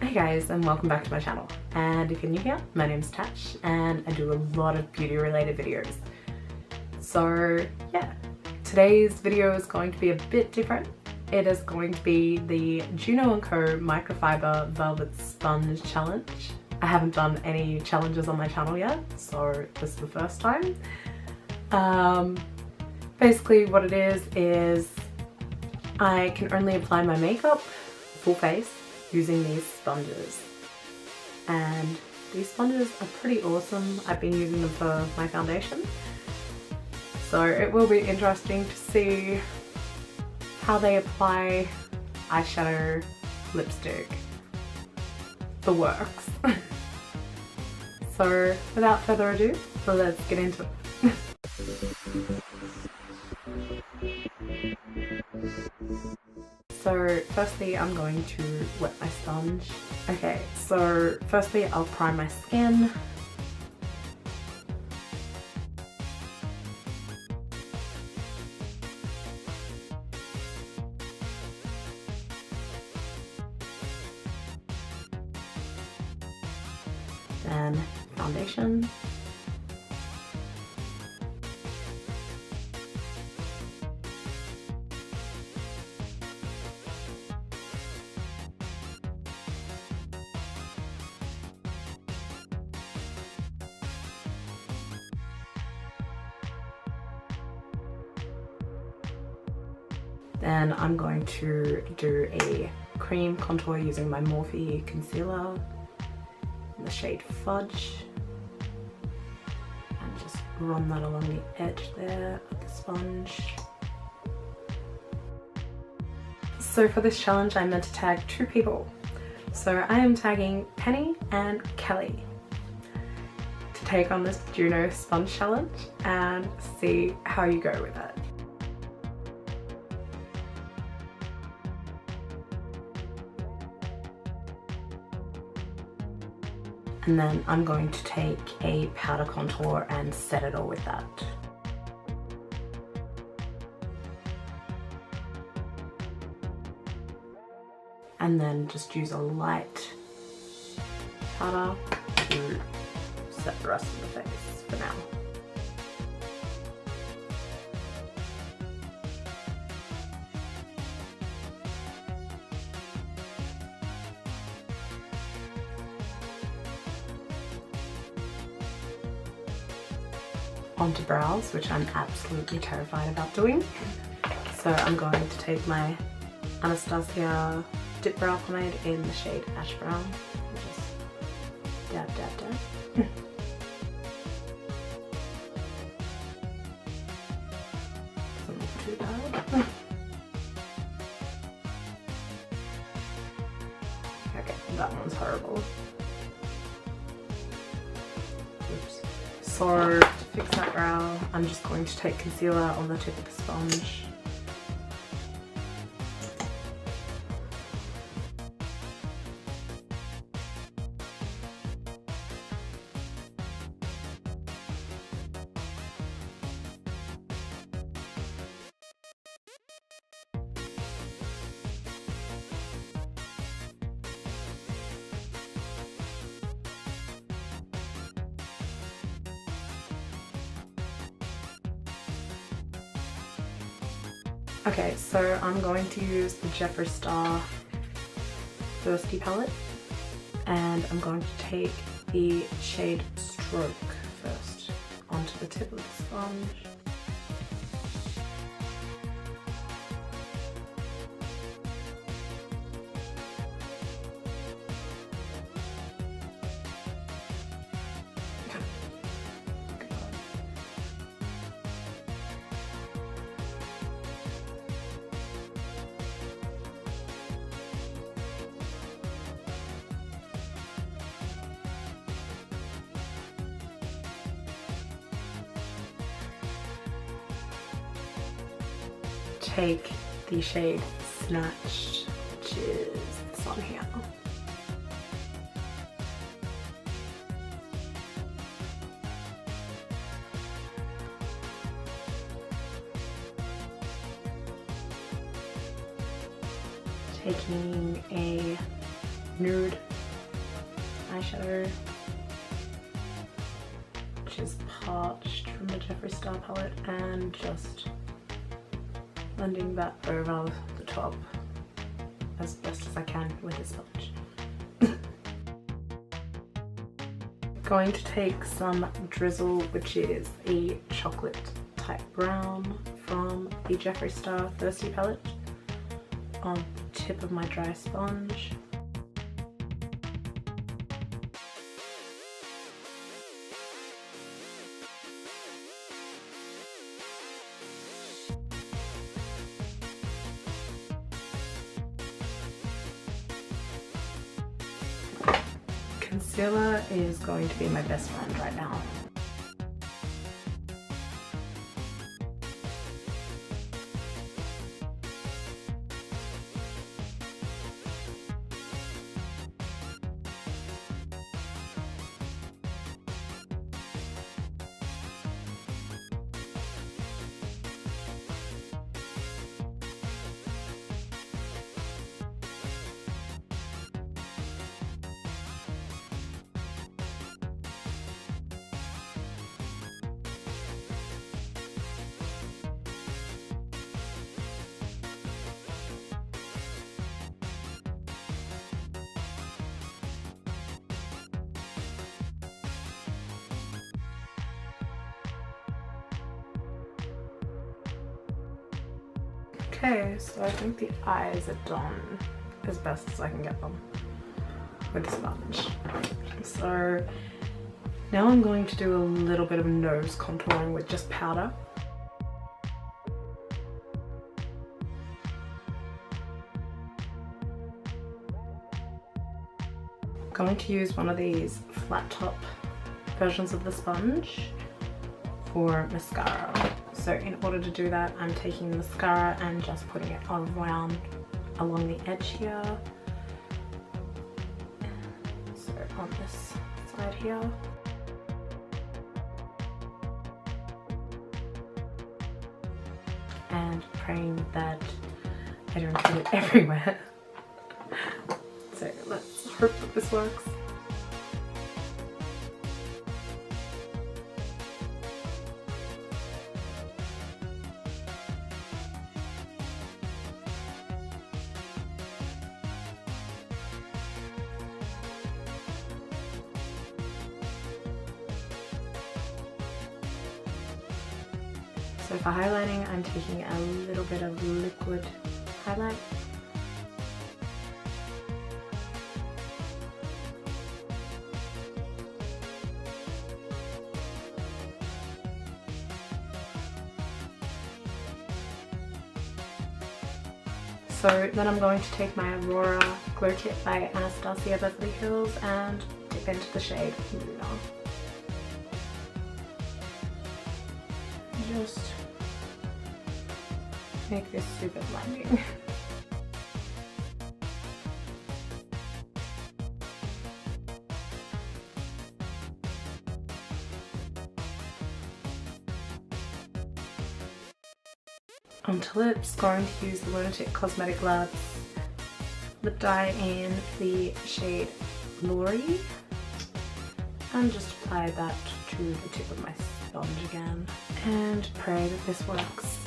Hey guys, and welcome back to my channel. And if you're new here, my name's Tash and I do a lot of beauty related videos. So yeah, today's video is going to be a bit different. It is going to be the JUNO & Co Microfiber Velvet Sponge Challenge. I haven't done any challenges on my channel yet, so this is the first time. Basically what it is I can only apply my makeup full face using these sponges, and these sponges are pretty awesome. I've been using them for my foundation, so it will be interesting to see how they apply eyeshadow, lipstick, the works. So without further ado, let's get into it. So firstly I'm going to wet my sponge. Okay, so firstly I'll prime my skin. Then foundation. Then I'm going to do a cream contour using my Morphe concealer in the shade Fudge, and just run that along the edge there of the sponge. So for this challenge I meant to tag 2 people. So I am tagging Penny and Kellie to take on this JUNO sponge challenge and see how you go with it. And then I'm going to take a powder contour and set it all with that. And then just use a light powder to set the rest of the face for now. Onto brows, which I'm absolutely terrified about doing. So I'm going to take my Anastasia Dip Brow Pomade in the shade Ash Brown. Just dab, dab, dab. Doesn't look too bad. Okay, that one's horrible. Oops. So to fix that brow, I'm just going to take concealer on the tip of the sponge. Okay, so I'm going to use the Jeffree Star Thirsty palette, and I'm going to take the shade Stroke first onto the tip of the sponge. Take the shade Snatched, which is this one here. Taking a nude eyeshadow, which is Parched from the Jeffree Star palette, and just blending that over the top as best as I can with a sponge. Going to take some drizzle, which is a chocolate type brown from the Jeffree Star Thirsty palette, on the tip of my dry sponge. Concealer is going to be my best friend right now. Okay, so I think the eyes are done as best as I can get them with a sponge. So now I'm going to do a little bit of nose contouring with just powder. I'm going to use one of these flat top versions of the sponge for mascara. So in order to do that, I'm taking the mascara and just putting it around along the edge here. So on this side here. And praying that I don't put it everywhere. So let's hope that this works. So for highlighting, I'm taking a little bit of liquid highlight. So then I'm going to take my Aurora Glow Kit by Anastasia Beverly Hills and dip into the shade Luna. Just make this super blinding. Onto lips, going to use the Lunatic Cosmetic Labs lip dye in the shade Lori, and just apply that to the tip of my sponge again and pray that this works.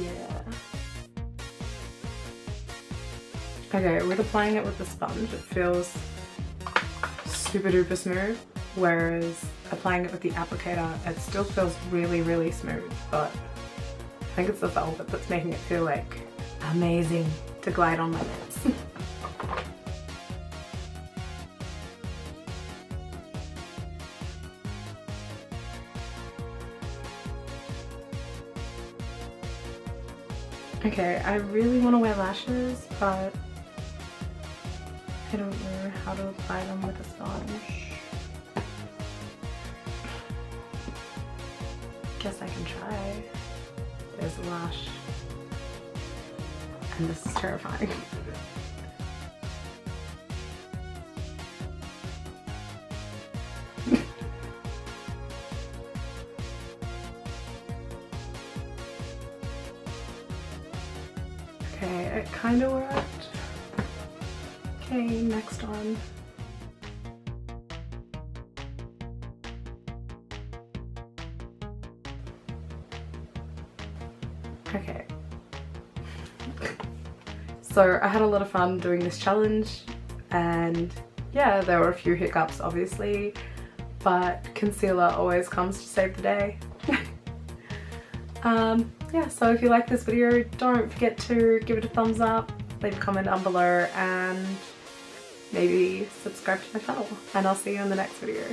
Yeah. Okay, with applying it with the sponge, it feels super duper smooth, whereas applying it with the applicator, it still feels really, really smooth, but I think it's the velvet that's making it feel like amazing to glide on my lips. Okay, I really want to wear lashes, but I don't know how to apply them with a sponge. Guess I can try. There's a lash. And this is terrifying. Okay, it kind of worked. Okay, next one. Okay. So I had a lot of fun doing this challenge, and yeah, there were a few hiccups obviously, but concealer always comes to save the day. Yeah, so if you like this video, don't forget to give it a thumbs up, leave a comment down below, and maybe subscribe to my channel, and I'll see you in the next video.